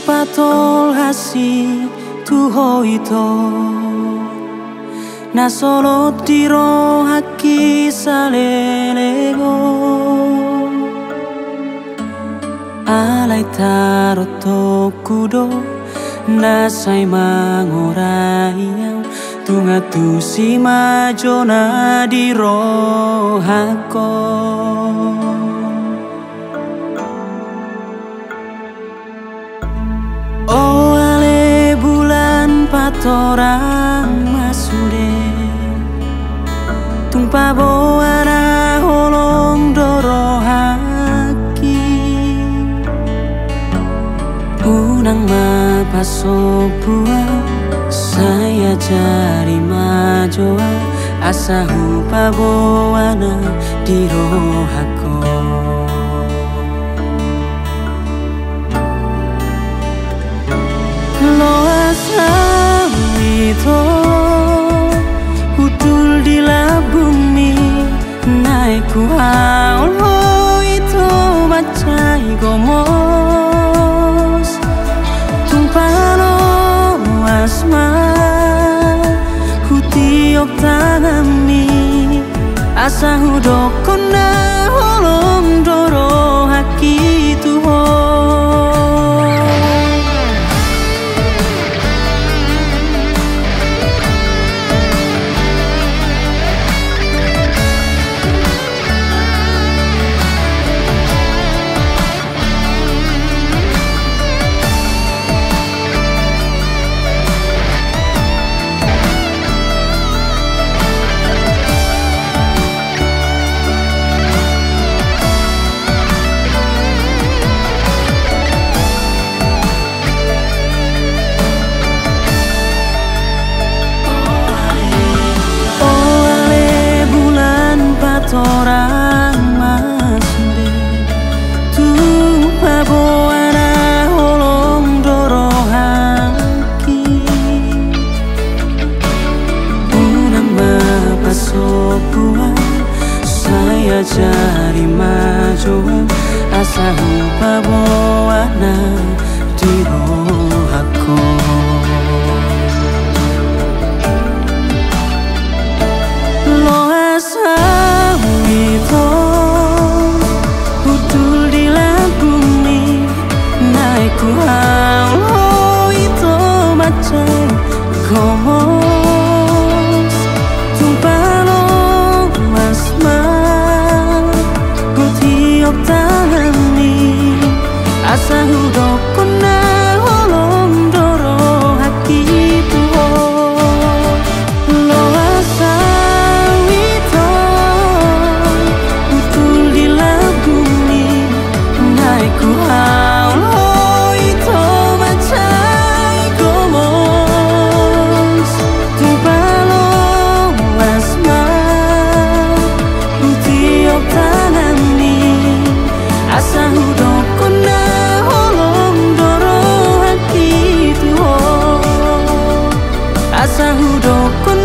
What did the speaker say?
patol hasi tuho ito na solo tiro haki salelego alai taro tokudo na sai mangorayang tunga tu si majona di rohako. Oh ale bulan patorang masude tumpa boana holong doro haki unang mapasopua saya jari majoa asa hupa boana di rohako. Lo asam itu utul di bumi naik ku haul ho itu macai gomos tumpano asma hutiok tanami asa hudokona holom doro haki tuho. Orang masude tupa boana holong doro haki unang mapasopua saya jari majoa asa hupa boana di rohako. Lo asa itu utul di bumi naik ku haul ho itu macam gomos tumpano asma hutiok tanami asa hudokona holom doro haki tuho. Lo asa ku haul ho itu macai gomos tumpano asma hutiok tanami asa hudokona holong doro haki tuho asa hudokona